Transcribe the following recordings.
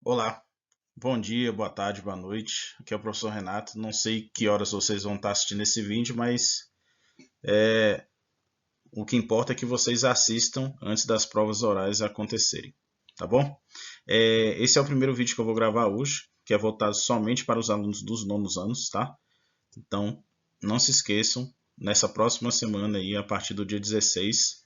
Olá, bom dia, boa tarde, boa noite. Aqui é o professor Renato. Não sei que horas vocês vão estar assistindo esse vídeo, mas o que importa é que vocês assistam antes das provas orais acontecerem, tá bom? Esse é o primeiro vídeo que eu vou gravar hoje, que é voltado somente para os alunos dos nonos anos, tá? Então, não se esqueçam, nessa próxima semana aí, a partir do dia 16,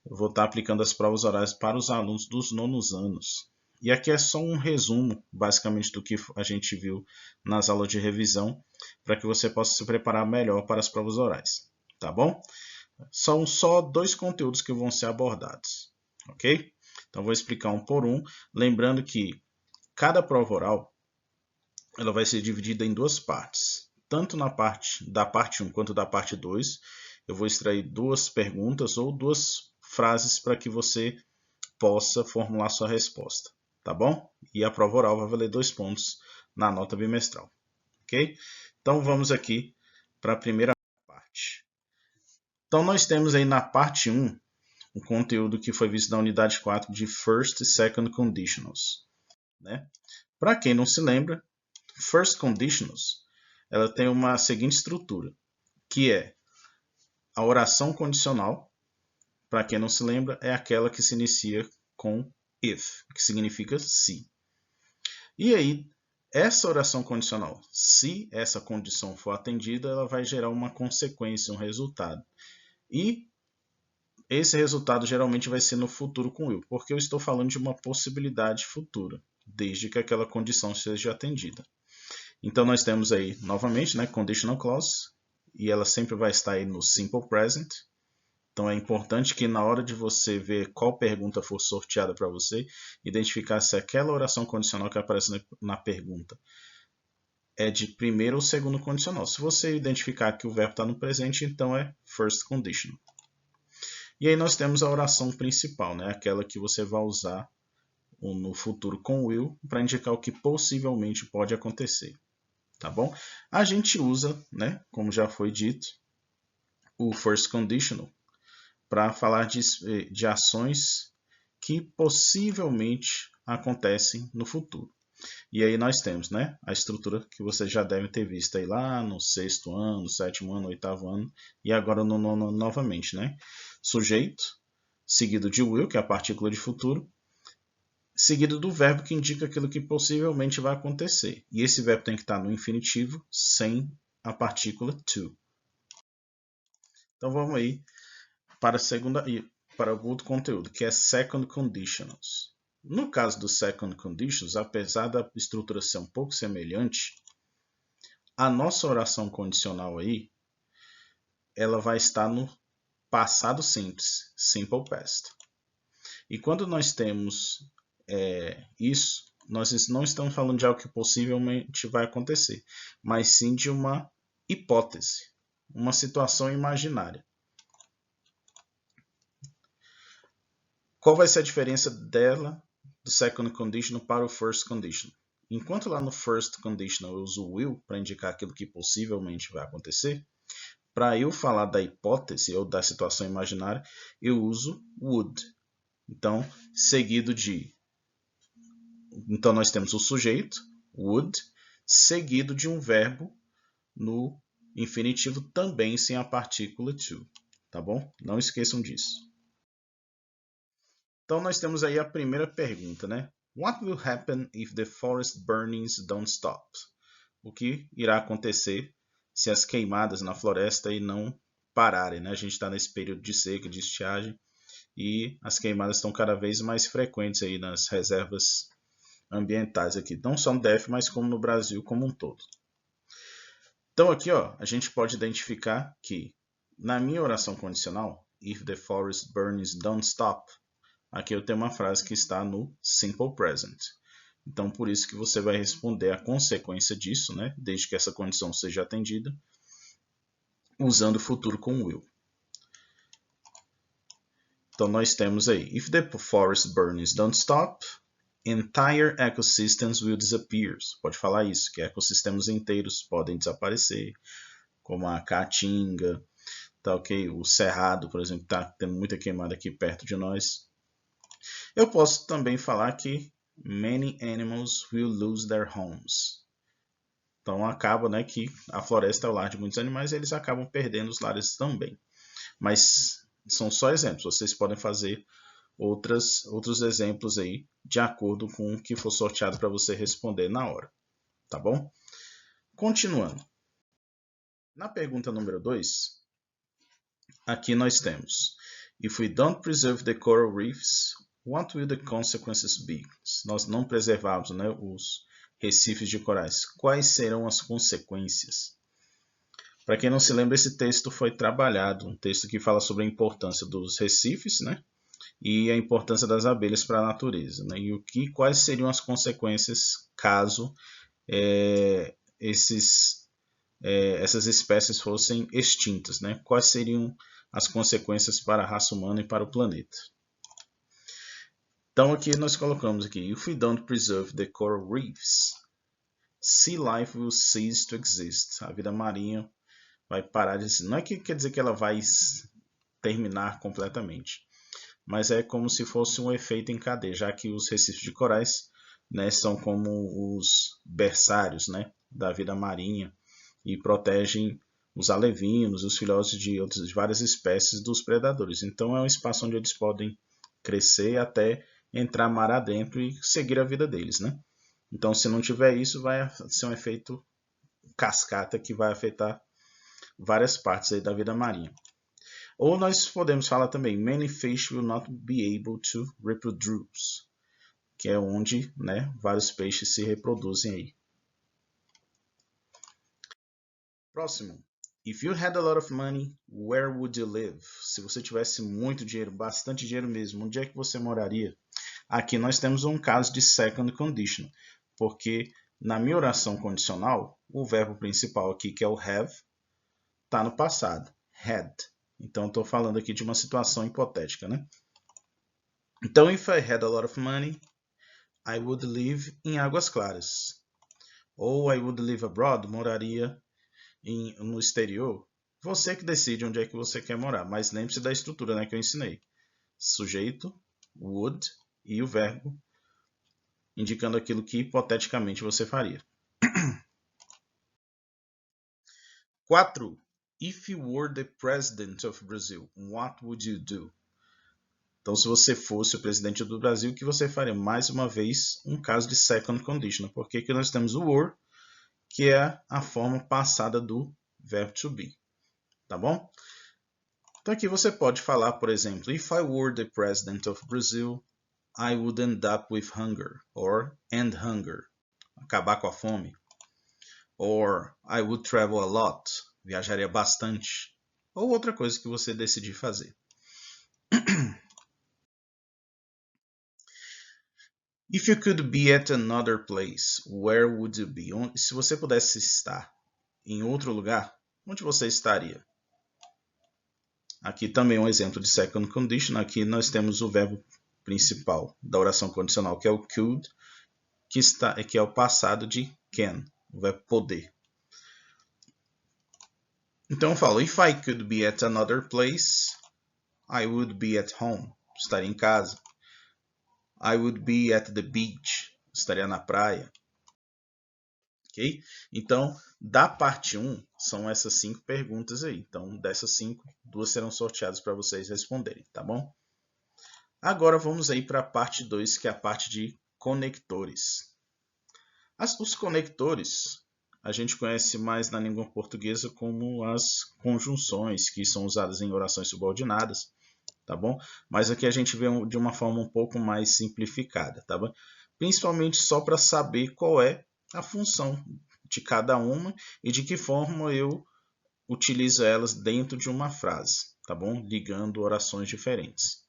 eu vou estar aplicando as provas orais para os alunos dos nonos anos. E aqui é só um resumo, basicamente, do que a gente viu nas aulas de revisão, para que você possa se preparar melhor para as provas orais, tá bom? São só dois conteúdos que vão ser abordados, ok? Então, vou explicar um por um, lembrando que cada prova oral ela vai ser dividida em duas partes. Tanto na parte da parte 1 quanto da parte 2, eu vou extrair duas perguntas ou duas frases para que você possa formular sua resposta, tá bom? E a prova oral vai valer 2 pontos na nota bimestral, ok? Então vamos aqui para a primeira parte. Então nós temos aí na parte 1 o conteúdo que foi visto na unidade 4 de First e Second Conditionals, né? Para quem não se lembra, First Conditionals ela tem uma seguinte estrutura, que é a oração condicional. Para quem não se lembra, é aquela que se inicia com if, que significa se. E aí, essa oração condicional, se essa condição for atendida, ela vai gerar uma consequência, um resultado. E esse resultado geralmente vai ser no futuro com will, porque eu estou falando de uma possibilidade futura, desde que aquela condição seja atendida. Então nós temos aí, novamente, né, conditional clause, e ela sempre vai estar aí no simple present. Então é importante que na hora de você ver qual pergunta for sorteada para você, identificar se aquela oração condicional que aparece na pergunta é de primeiro ou segundo condicional. Se você identificar que o verbo está no presente, então é first conditional. E aí nós temos a oração principal, né? Aquela que você vai usar no futuro com will para indicar o que possivelmente pode acontecer, tá bom? A gente usa, né, como já foi dito, o first conditional para falar de ações que possivelmente acontecem no futuro. E aí nós temos, né, a estrutura que vocês já devem ter visto aí lá no sexto ano, no sétimo ano, oitavo ano e agora no nono ano novamente, né? Sujeito, seguido de will, que é a partícula de futuro, seguido do verbo que indica aquilo que possivelmente vai acontecer. E esse verbo tem que estar no infinitivo sem a partícula to. Então vamos aí para a segunda para o outro conteúdo, que é second conditionals. No caso do second conditionals, apesar da estrutura ser um pouco semelhante, a nossa oração condicional aí, ela vai estar no passado simples, simple past. E quando nós temos isso, nós não estamos falando de algo que possivelmente vai acontecer, mas sim de uma hipótese, uma situação imaginária. Qual vai ser a diferença dela do second conditional para o first conditional? Enquanto lá no first conditional eu uso will para indicar aquilo que possivelmente vai acontecer, para eu falar da hipótese ou da situação imaginária, eu uso would. Então, seguido de... Então, nós temos o sujeito, would, seguido de um verbo no infinitivo também sem a partícula to. Tá bom? Não esqueçam disso. Então, nós temos aí a primeira pergunta, né? What will happen if the forest burnings don't stop? O que irá acontecer se as queimadas na floresta aí não pararem, né? A gente está nesse período de seca, de estiagem, e as queimadas estão cada vez mais frequentes aí nas reservas ambientais aqui, não só no DF, mas como no Brasil como um todo. Então aqui, ó, a gente pode identificar que na minha oração condicional, if the forest burns don't stop, aqui eu tenho uma frase que está no simple present. Então por isso que você vai responder a consequência disso, né, desde que essa condição seja atendida, usando o futuro com will. Então nós temos aí, if the forest burns don't stop, entire ecosystems will disappear. Você pode falar isso, que ecossistemas inteiros podem desaparecer, como a caatinga, tá ok? O cerrado, por exemplo, está tendo muita queimada aqui perto de nós. Eu posso também falar que many animals will lose their homes. Então acaba, né, que a floresta é o lar de muitos animais e eles acabam perdendo os lares também. Mas são só exemplos, vocês podem fazer outros exemplos aí de acordo com o que for sorteado para você responder na hora, tá bom? Continuando. Na pergunta número 2, aqui nós temos: If we don't preserve the coral reefs, what will the consequences be? Se nós não preservarmos, né, os recifes de corais, quais serão as consequências? Para quem não se lembra, esse texto foi trabalhado, um texto que fala sobre a importância dos recifes, né, e a importância das abelhas para a natureza, né, e quais seriam as consequências caso essas espécies fossem extintas, né? Quais seriam as consequências para a raça humana e para o planeta? Então aqui nós colocamos aqui: If we don't preserve the coral reefs, sea life will cease to exist. A vida marinha vai parar de existir. Não é que quer dizer que ela vai terminar completamente, mas é como se fosse um efeito em cadeia, já que os recifes de corais, né, são como os berçários, né, da vida marinha e protegem os alevinos, os filhotes de várias espécies dos predadores. Então é um espaço onde eles podem crescer até entrar mar adentro e seguir a vida deles, né? Então, se não tiver isso, vai ser um efeito cascata que vai afetar várias partes aí da vida marinha. Ou nós podemos falar também: many fish will not be able to reproduce, que é onde, né, vários peixes se reproduzem aí. Próximo. If you had a lot of money, where would you live? Se você tivesse muito dinheiro, bastante dinheiro mesmo, onde é que você moraria? Aqui nós temos um caso de second condition, porque na minha oração condicional, o verbo principal aqui, que é o have, está no passado, had. Então estou falando aqui de uma situação hipotética, né? Então, if I had a lot of money, I would live em Águas Claras. Ou I would live abroad, moraria no exterior. Você que decide onde é que você quer morar, mas lembre-se da estrutura, né, que eu ensinei. Sujeito, would e o verbo, indicando aquilo que hipoteticamente você faria. 4. If you were the president of Brazil, what would you do? Então, se você fosse o presidente do Brasil, o que você faria? Mais uma vez, um caso de second conditional. Porque aqui nós temos o were, que é a forma passada do verbo to be. Tá bom? Então aqui você pode falar, por exemplo, if I were the president of Brazil, I would end up with hunger, or end hunger, acabar com a fome. Or I would travel a lot, viajaria bastante. Ou outra coisa que você decidir fazer. If you could be at another place, where would you be? Se você pudesse estar em outro lugar, onde você estaria? Aqui também um exemplo de second condition. Aqui nós temos o verbo principal da oração condicional, que é o could, que é o passado de can, o verbo poder. Então eu falo: if I could be at another place, I would be at home. Estaria em casa. I would be at the beach. Estaria na praia. Ok? Então, da parte 1, são essas 5 perguntas aí. Então, dessas 5, 2 serão sorteadas para vocês responderem, tá bom? Agora vamos aí para a parte 2, que é a parte de conectores. Os conectores a gente conhece mais na língua portuguesa como as conjunções, que são usadas em orações subordinadas, tá bom? Mas aqui a gente vê de uma forma um pouco mais simplificada, tá bom? Principalmente só para saber qual é a função de cada uma e de que forma eu utilizo elas dentro de uma frase, tá bom? Ligando orações diferentes.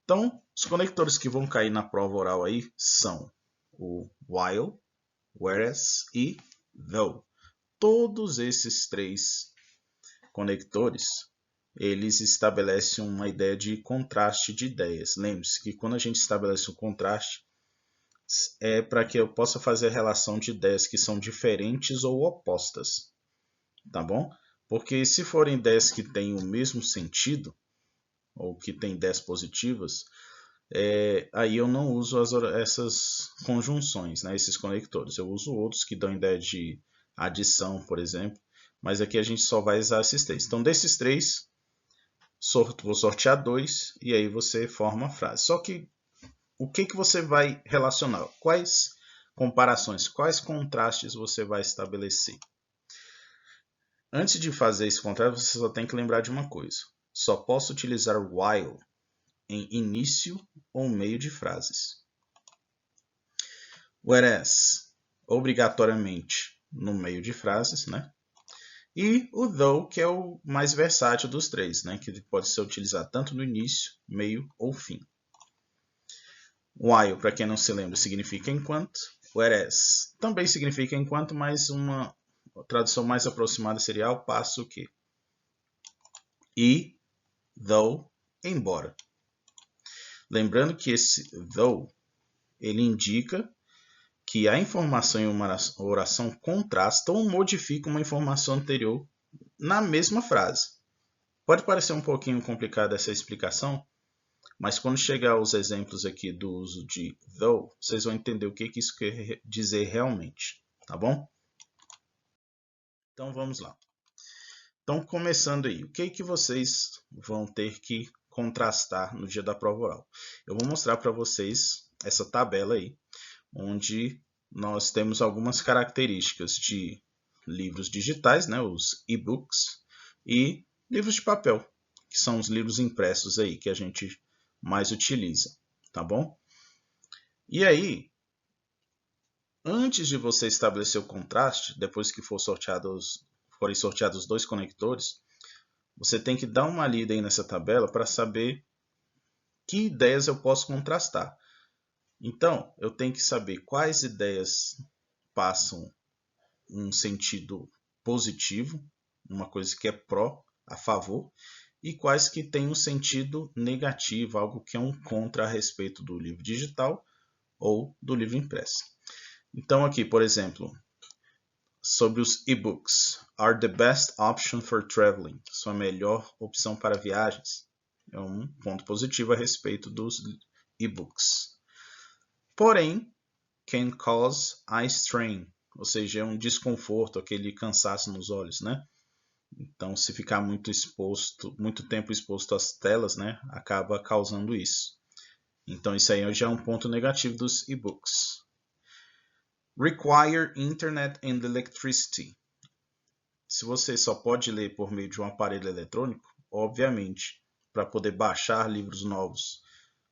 Então, os conectores que vão cair na prova oral aí são o while, whereas e though. Todos esses 3 conectores, eles estabelecem uma ideia de contraste de ideias. Lembre-se que quando a gente estabelece um contraste, é para que eu possa fazer a relação de ideias que são diferentes ou opostas, tá bom? Porque se forem ideias que têm o mesmo sentido, ou que têm ideias positivas, aí eu não uso essas conjunções, né, esses conectores. Eu uso outros que dão ideia de adição, por exemplo, mas aqui a gente só vai usar esses três. Então, desses três, vou sortear 2 e aí você forma a frase. Só que o que você vai relacionar? Quais comparações, quais contrastes você vai estabelecer? Antes de fazer esse contraste, você só tem que lembrar de uma coisa. Só posso utilizar while em início ou meio de frases. Whereas, obrigatoriamente no meio de frases, né? E o though, que é o mais versátil dos três, né? Que pode ser utilizado tanto no início, meio ou fim. While, para quem não se lembra, significa enquanto. Whereas também significa enquanto, mas uma tradução mais aproximada seria ao passo que. E though, embora. Lembrando que esse though, ele indica que a informação em uma oração contrasta ou modifica uma informação anterior na mesma frase. Pode parecer um pouquinho complicada essa explicação, mas quando chegar aos exemplos aqui do uso de though, vocês vão entender o que isso quer dizer realmente, tá bom? Então vamos lá. Então começando aí, o que vocês vão ter que contrastar no dia da prova oral? Eu vou mostrar para vocês essa tabela aí, onde nós temos algumas características de livros digitais, né, os e-books, e livros de papel, que são os livros impressos aí que a gente mais utiliza, tá bom? E aí, antes de você estabelecer o contraste, depois que forem sorteados 2 conectores, você tem que dar uma lida aí nessa tabela para saber que ideias eu posso contrastar. Então, eu tenho que saber quais ideias passam um sentido positivo, uma coisa que é pró, a favor, e quais que têm um sentido negativo, algo que é um contra a respeito do livro digital ou do livro impresso. Então aqui, por exemplo, sobre os e-books, are the best option for traveling, são a melhor opção para viagens. É um ponto positivo a respeito dos e-books. Porém, can cause eye strain, ou seja, é um desconforto, aquele cansaço nos olhos, né? Então, se ficar muito tempo exposto às telas, né, acaba causando isso. Então, isso aí já é um ponto negativo dos e-books. Require internet and electricity. Se você só pode ler por meio de um aparelho eletrônico, obviamente, para poder baixar livros novos,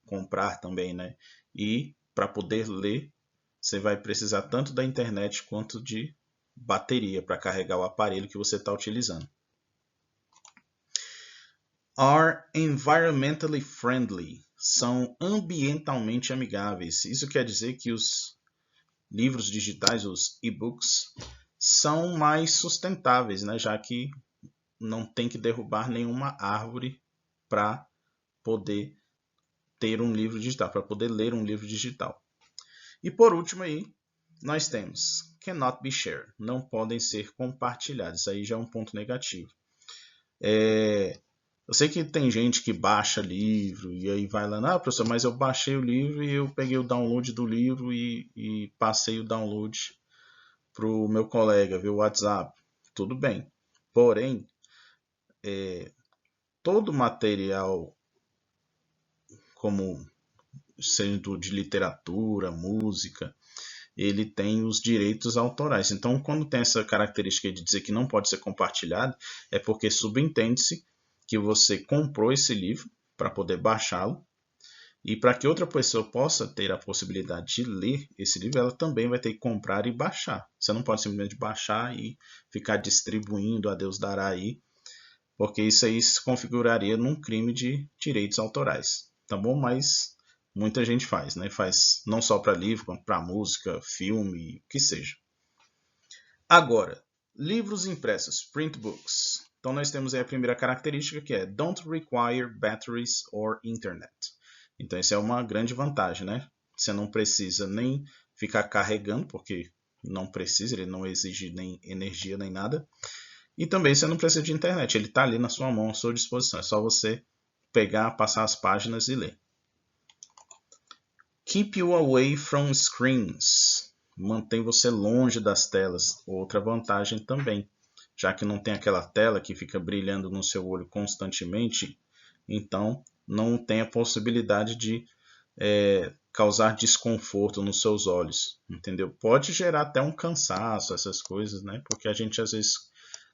comprar também, né? E para poder ler, você vai precisar tanto da internet quanto de bateria para carregar o aparelho que você está utilizando. Are environmentally friendly. São ambientalmente amigáveis. Isso quer dizer que os livros digitais, os e-books, são mais sustentáveis, né? Já que não tem que derrubar nenhuma árvore para poder ter um livro digital, para poder ler um livro digital. E por último aí, nós temos cannot be shared, não podem ser compartilhados. Isso aí já é um ponto negativo. Eu sei que tem gente que baixa livro e aí vai lá, professor, mas eu baixei o livro e eu peguei o download do livro e passei o download para o meu colega, viu, WhatsApp. Tudo bem. Porém, todo material como sendo de literatura, música, ele tem os direitos autorais. Então, quando tem essa característica de dizer que não pode ser compartilhado, é porque subentende-se que você comprou esse livro para poder baixá-lo e para que outra pessoa possa ter a possibilidade de ler esse livro, ela também vai ter que comprar e baixar. Você não pode simplesmente baixar e ficar distribuindo, a Deus dará aí, porque isso aí se configuraria num crime de direitos autorais, tá bom? Mas muita gente faz, né? Faz não só para livro, quanto para música, filme, o que seja. Agora, livros impressos, print books. Então nós temos aí a primeira característica que é don't require batteries or internet. Então essa é uma grande vantagem, né? Você não precisa nem ficar carregando, porque não precisa, ele não exige nem energia nem nada. E também você não precisa de internet, ele está ali na sua mão, à sua disposição. É só você pegar, passar as páginas e ler. Keep you away from screens. Mantém você longe das telas. Outra vantagem também. Já que não tem aquela tela que fica brilhando no seu olho constantemente, então não tem a possibilidade de causar desconforto nos seus olhos, entendeu? Pode gerar até um cansaço, essas coisas, né? Porque a gente às vezes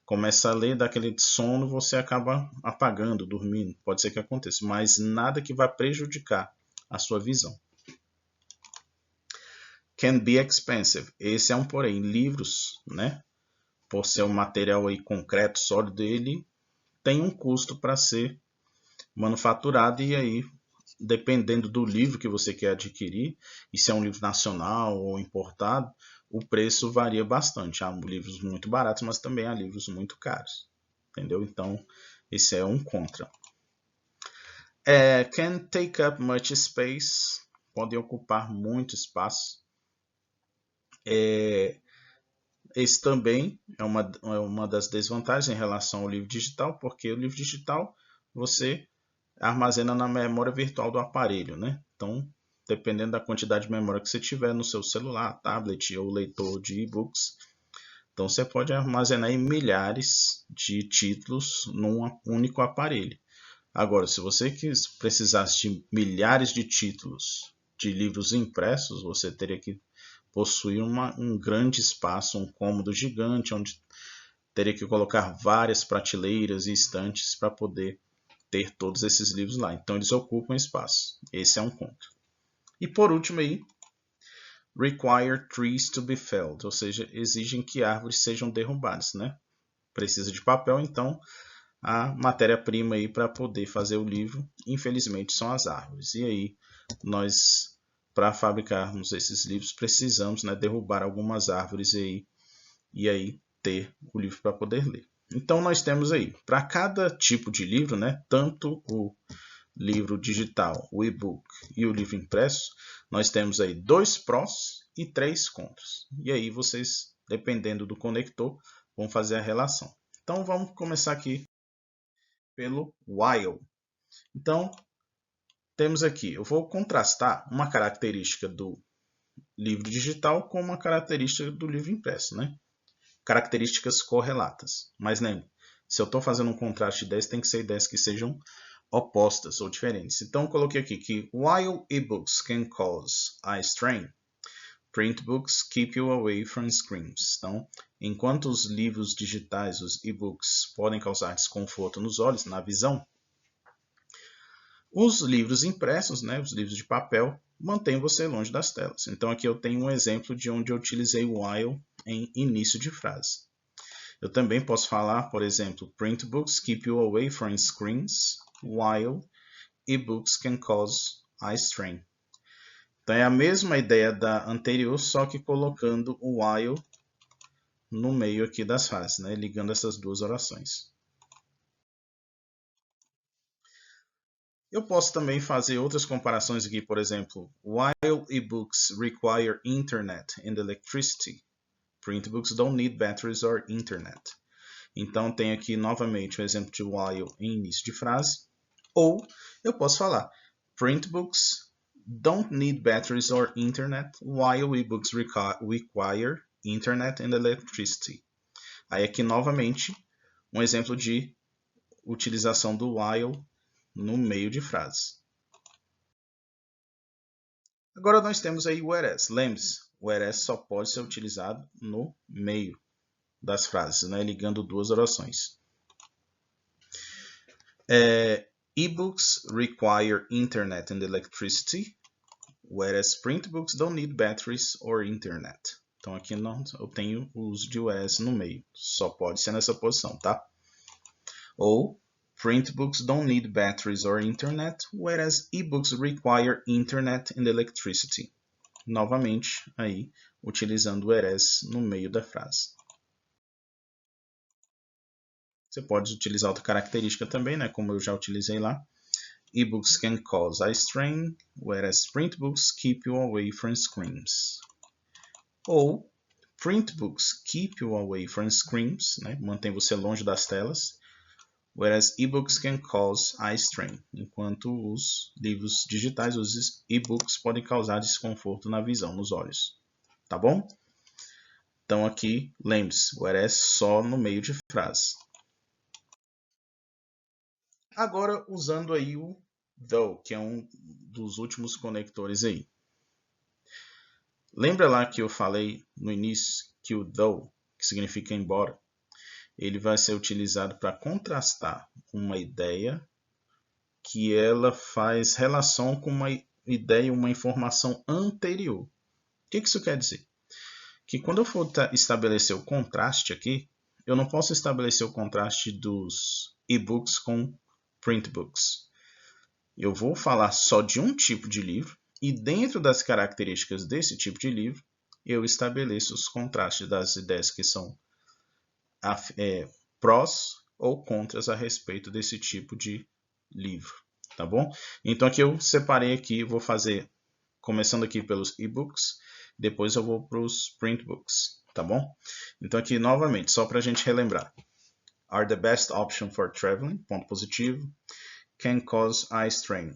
começa a ler, dá aquele sono, você acaba apagando, dormindo. Pode ser que aconteça, mas nada que vá prejudicar a sua visão. Can be expensive. Esse é um porém. Livros, né? Por ser um material aí concreto, sólido, ele tem um custo para ser manufaturado e aí, dependendo do livro que você quer adquirir, e se é um livro nacional ou importado, o preço varia bastante. Há livros muito baratos, mas também há livros muito caros, entendeu? Então, esse é um contra. Can take up much space. Podem ocupar muito espaço. Esse também é uma das desvantagens em relação ao livro digital, porque o livro digital você armazena na memória virtual do aparelho, né? Então, dependendo da quantidade de memória que você tiver no seu celular, tablet ou leitor de e-books, então você pode armazenar em milhares de títulos num único aparelho. Agora, se você precisasse de milhares de títulos de livros impressos, você teria que possuir um grande espaço, um cômodo gigante, onde teria que colocar várias prateleiras e estantes para poder ter todos esses livros lá. Então eles ocupam espaço. Esse é um ponto. E por último aí, require trees to be felled, ou seja, exigem que árvores sejam derrubadas, né? Precisa de papel, então a matéria-prima aí para poder fazer o livro, infelizmente, são as árvores. E aí nós, para fabricarmos esses livros, precisamos, né, derrubar algumas árvores aí e aí ter o livro para poder ler. Então nós temos aí, para cada tipo de livro, né, tanto o livro digital, o e-book e o livro impresso, nós temos aí 2 prós e 3 contras. E aí vocês, dependendo do conector, vão fazer a relação. Então vamos começar aqui pelo while. Então temos aqui, eu vou contrastar uma característica do livro digital com uma característica do livro impresso, né? Características correlatas. Mas lembre, se eu estou fazendo um contraste de ideias, tem que ser ideias que sejam opostas ou diferentes. Então, eu coloquei aqui que while e-books can cause eye strain, print books keep you away from screens. Então, enquanto os livros digitais, os e-books, podem causar desconforto nos olhos, na visão, os livros impressos, né, os livros de papel, mantêm você longe das telas. Então, aqui eu tenho um exemplo de onde eu utilizei o while em início de frase. Eu também posso falar, por exemplo, print books keep you away from screens, while e-books can cause eye strain. Então é a mesma ideia da anterior, só que colocando o while no meio aqui das frases, né? Ligando essas duas orações. Eu posso também fazer outras comparações aqui, por exemplo, while e-books require internet and electricity, print books don't need batteries or internet. Então tem aqui novamente o exemplo de while em início de frase. Ou eu posso falar, print books don't need batteries or internet, while e-books require internet and electricity. Aí aqui novamente um exemplo de utilização do while no meio de frase. Agora nós temos aí o whereas. Lembre-se, o whereas só pode ser utilizado no meio das frases, né? Ligando duas orações. E-books require internet and electricity, whereas print books don't need batteries or internet. Então aqui não, eu tenho o uso de whereas no meio, só pode ser nessa posição, tá? Ou print books don't need batteries or internet, whereas e-books require internet and electricity. Novamente, aí, utilizando o whereas no meio da frase. Você pode utilizar outra característica também, né? Como eu já utilizei lá. E-books can cause eye strain, whereas print books keep you away from screens. Ou print books keep you away from screens, né? Mantém você longe das telas, whereas ebooks can cause eye strain, enquanto os livros digitais, os ebooks, podem causar desconforto na visão, nos olhos. Tá bom? Então aqui, lembre-se, whereas só no meio de frase. Agora, usando aí o though, que é um dos últimos conectores aí. Lembra lá que eu falei no início que o though, que significa embora, ele vai ser utilizado para contrastar uma ideia que ela faz relação com uma ideia, uma informação anterior. O que isso quer dizer? Que quando eu for estabelecer o contraste aqui, eu não posso estabelecer o contraste dos e-books com print books. Eu vou falar só de um tipo de livro e dentro das características desse tipo de livro, eu estabeleço os contrastes das ideias que são prós ou contras a respeito desse tipo de livro, tá bom? Então aqui eu separei aqui, vou fazer começando aqui pelos e-books, depois eu vou para os print books, tá bom? Então aqui novamente, só para a gente relembrar. Are the best option for traveling, ponto positivo. Can cause eye strain,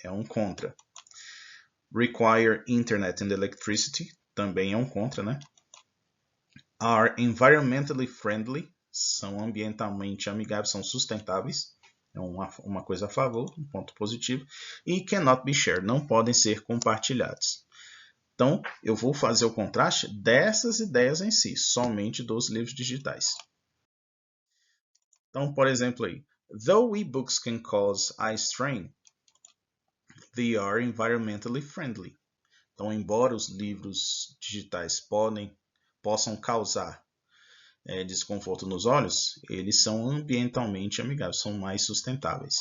é um contra. Require internet and electricity, também é um contra, né? Are environmentally friendly, são ambientalmente amigáveis, são sustentáveis, é uma coisa a favor, um ponto positivo. E cannot be shared, não podem ser compartilhados. Então, eu vou fazer o contraste dessas ideias em si, somente dos livros digitais. Então, por exemplo, aí, though e-books can cause eye strain, they are environmentally friendly. Então, embora os livros digitais possam causar desconforto nos olhos, eles são ambientalmente amigáveis, são mais sustentáveis.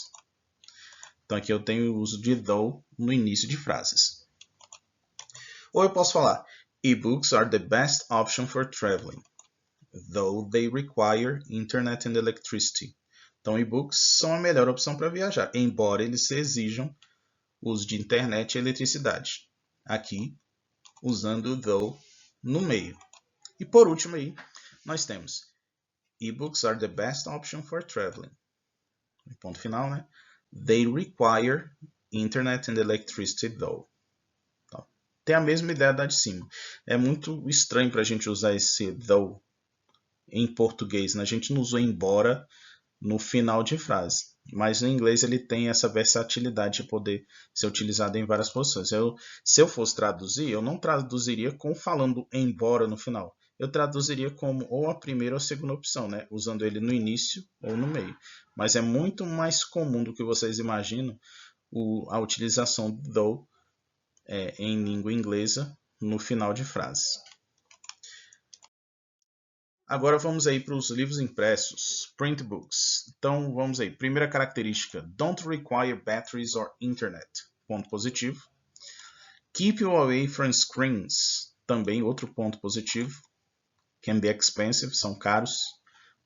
Então, aqui eu tenho o uso de though no início de frases. Ou eu posso falar, e-books are the best option for traveling, though they require internet and electricity. Então, e-books são a melhor opção para viajar, embora eles exijam o uso de internet e eletricidade. Aqui, usando o though no meio. E por último aí, nós temos e-books are the best option for traveling. Ponto final, né? They require internet and electricity though. Então, tem a mesma ideia da de cima. É muito estranho para a gente usar esse though em português, né? A gente não usou embora no final de frase. Mas no inglês ele tem essa versatilidade de poder ser utilizado em várias posições. Se eu fosse traduzir, eu não traduziria com falando embora no final. Eu traduziria como ou a primeira ou a segunda opção, né? Usando ele no início ou no meio. Mas é muito mais comum do que vocês imaginam a utilização do though em língua inglesa no final de frase. Agora vamos aí para os livros impressos, print books. Então vamos aí, primeira característica, don't require batteries or internet, ponto positivo. Keep you away from screens, também outro ponto positivo. Can be expensive, são caros,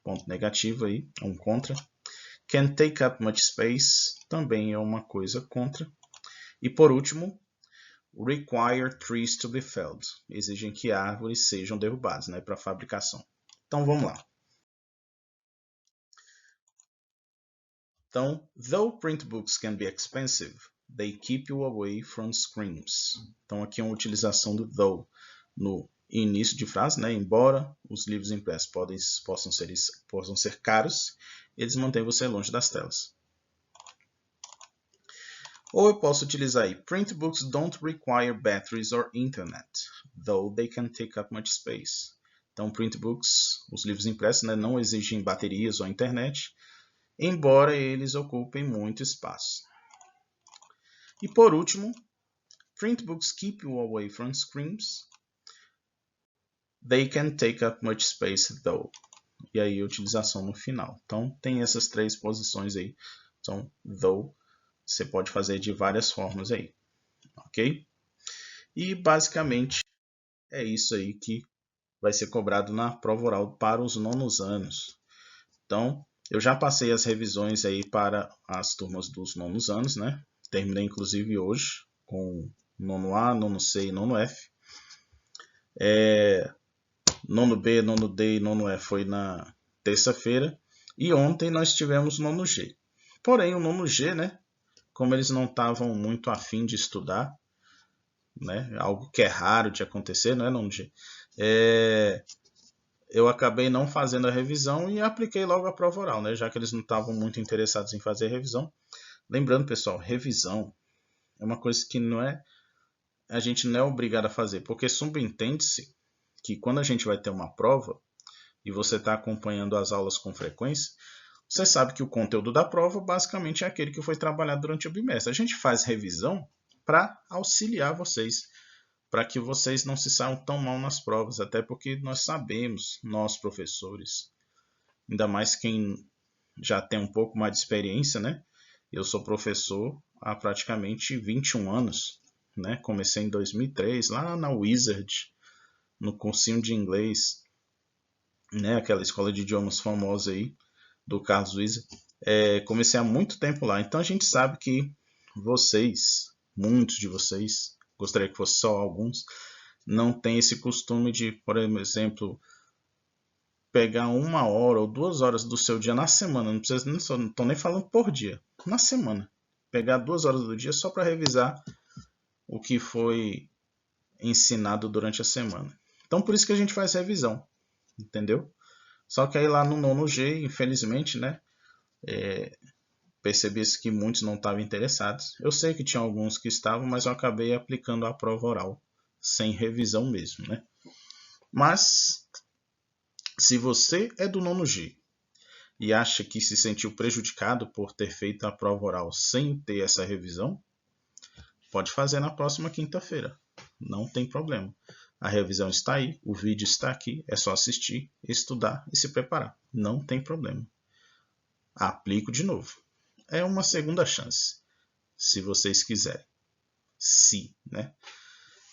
ponto negativo aí, um contra. Can take up much space, também é uma coisa contra. E por último, require trees to be felled, exigem que árvores sejam derrubadas, né, para fabricação. Então vamos lá. Então, though print books can be expensive, they keep you away from screens. Então aqui é uma utilização do though no início de frase, né? Embora os livros impressos possam ser caros, eles mantêm você longe das telas. Ou eu posso utilizar aí, print books don't require batteries or internet, though they can take up much space. Então, print books, os livros impressos, né, não exigem baterias ou internet, embora eles ocupem muito espaço. E por último, print books keep you away from screens. They can take up much space though. E aí a utilização no final. Então tem essas três posições aí. Então, though, você pode fazer de várias formas aí. Ok? E basicamente é isso aí que vai ser cobrado na prova oral para os nonos anos. Então, eu já passei as revisões aí para as turmas dos nonos anos, né? Terminei inclusive hoje com nono A, nono C e nono F. Nono B, nono D e nono E foi na terça-feira. E ontem nós tivemos o nono G. Porém, o nono G, né, como eles não estavam muito afim de estudar, né, algo que é raro de acontecer, não é, nono G? Eu acabei não fazendo a revisão e apliquei logo a prova oral, né, já que eles não estavam muito interessados em fazer a revisão. Lembrando, pessoal, revisão é uma coisa que a gente não é obrigado a fazer, porque subentende-se que quando a gente vai ter uma prova e você está acompanhando as aulas com frequência, você sabe que o conteúdo da prova basicamente é aquele que foi trabalhado durante o bimestre. A gente faz revisão para auxiliar vocês, para que vocês não se saiam tão mal nas provas, até porque nós sabemos, nós professores, ainda mais quem já tem um pouco mais de experiência, né? Eu sou professor há praticamente 21 anos, né? Comecei em 2003, lá na Wizard, no cursinho de inglês, né? Aquela escola de idiomas famosa aí, do Carlos Wizard. Comecei há muito tempo lá, então a gente sabe que vocês, muitos de vocês, gostaria que fosse só alguns, não tem esse costume de, por exemplo, pegar 1 hora ou 2 horas do seu dia na semana, não estou nem falando por dia, na semana, pegar 2 horas do dia só para revisar o que foi ensinado durante a semana. Então por isso que a gente faz revisão, entendeu? Só que aí lá no nono G, infelizmente, né, percebi-se que muitos não estavam interessados. Eu sei que tinha alguns que estavam, mas eu acabei aplicando a prova oral, sem revisão mesmo, né? Mas se você é do nono G e acha que se sentiu prejudicado por ter feito a prova oral sem ter essa revisão, pode fazer na próxima quinta-feira. Não tem problema. A revisão está aí, o vídeo está aqui, é só assistir, estudar e se preparar. Não tem problema. Aplico de novo. É uma segunda chance, se vocês quiserem. Se, né?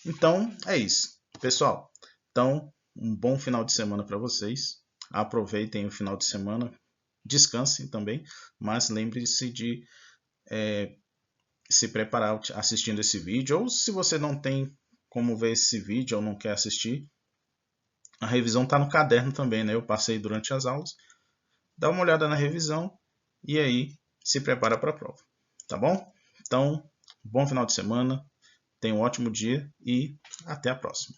Então, é isso. Pessoal, então, um bom final de semana para vocês. Aproveitem o final de semana. Descansem também, mas lembre-se de se preparar assistindo esse vídeo. Ou se você não tem como ver esse vídeo ou não quer assistir, a revisão está no caderno também, né? Eu passei durante as aulas. Dá uma olhada na revisão e aí se prepara para a prova, tá bom? Então, bom final de semana, tenha um ótimo dia e até a próxima.